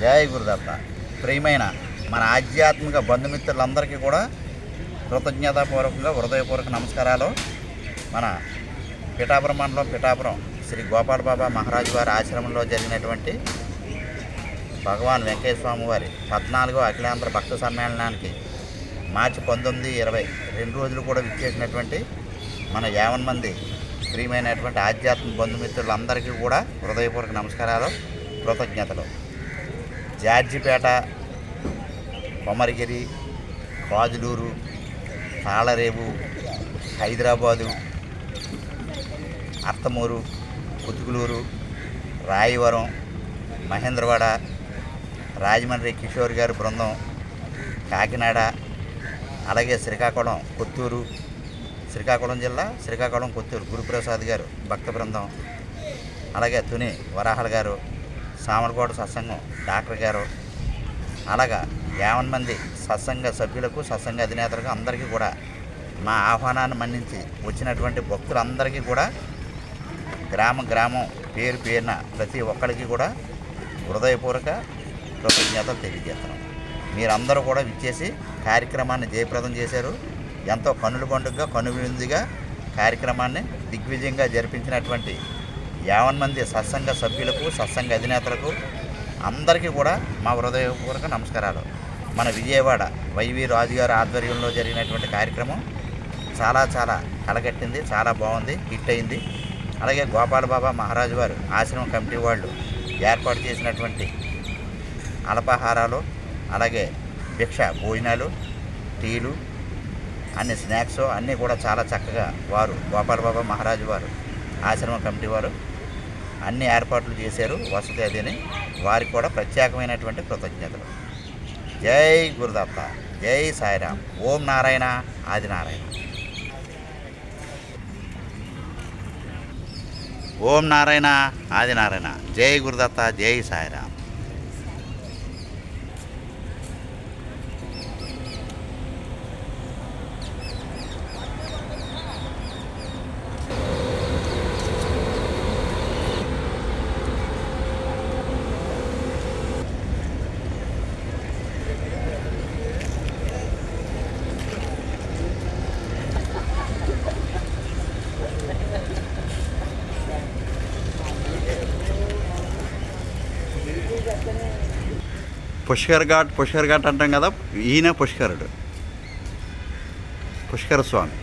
జై గురుదత్త. ప్రియమైన మన ఆధ్యాత్మిక బంధుమిత్రులందరికీ కూడా కృతజ్ఞతాపూర్వకంగా హృదయపూర్వక నమస్కారాలు. మన పిఠాపురం మండలం పిఠాపురం శ్రీ గోపాల బాబా మహారాజు వారి ఆశ్రమంలో జరిగినటువంటి భగవాన్ వెంకయ్య స్వామి వారి 14వ అఖిలాంధ్ర భక్త సమ్మేళనానికి మార్చి 19, 20 2 రోజులు కూడా విచ్చేసినటువంటి మన 50 మంది ప్రియమైనటువంటి ఆధ్యాత్మిక బంధుమిత్రులందరికీ కూడా హృదయపూర్వక నమస్కారాలు, కృతజ్ఞతలు. జార్జిపేట, కొమరగిరి, కాజులూరు, తాళరేవు, హైదరాబాదు, అర్తమూరు, కుతుకులూరు, రాయవరం, మహేంద్రవాడ, రాజమండ్రి కిషోర్ గారి బృందం, కాకినాడ, అలాగే శ్రీకాకుళం, కొత్తూరు, శ్రీకాకుళం జిల్లా శ్రీకాకుళం కొత్తూరు గురుప్రసాద్ గారు భక్త బృందం, అలాగే తుని వరాహల్ గారు, సామలకోట సత్సంగం డాక్టర్ గారు, అలాగా 50 మంది సత్సంగ సభ్యులకు, సత్సంగ అధినేతలకు అందరికీ కూడా మా ఆహ్వానాన్ని మన్నించి వచ్చినటువంటి భక్తులందరికీ కూడా గ్రామం పేరు పేరున ప్రతి ఒక్కరికి కూడా హృదయపూర్వక కృతజ్ఞతలు తెలియజేస్తున్నాం. మీరందరూ కూడా విచ్చేసి కార్యక్రమాన్ని జయప్రదం చేశారు. ఎంతో కనుల పండుగగా కనువిందుగా కార్యక్రమాన్ని దిగ్విజయంగా జరిపించినటువంటి 50 మంది సత్సంగ సభ్యులకు, సత్సంగ అధినేతలకు అందరికీ కూడా మా హృదయపూర్వక నమస్కారాలు. మన విజయవాడ వైవి రాజు గారి ఆధ్వర్యంలో జరిగినటువంటి కార్యక్రమం చాలా కలగట్టింది, చాలా బాగుంది, హిట్ అయింది. అలాగే గోపాల బాబా మహారాజు వారు ఆశ్రమం కమిటీ వాళ్ళు ఏర్పాటు చేసినటువంటి అల్పాహారాలు, అలాగే భిక్ష భోజనాలు, టీలు, అన్ని స్నాక్స్ అన్నీ కూడా చాలా చక్కగా వారు గోపాల బాబా మహారాజు వారు ఆశ్రమం కమిటీ వారు అన్ని ఏర్పాట్లు చేశారు. వసతి అదిని వారికి కూడా ప్రత్యేకమైనటువంటి కృతజ్ఞతలు. జై గురుదత్త, జై సాయిరామ్. ఓం నారాయణ, ఆదినారాయణ. ఓం నారాయణ, ఆదినారాయణ. జై గురుదత్త, జై సాయిరామ్. పుష్కర్ ఘాట్ అంటాం కదా, ఈయన పుష్కరుడు, పుష్కర స్వామి.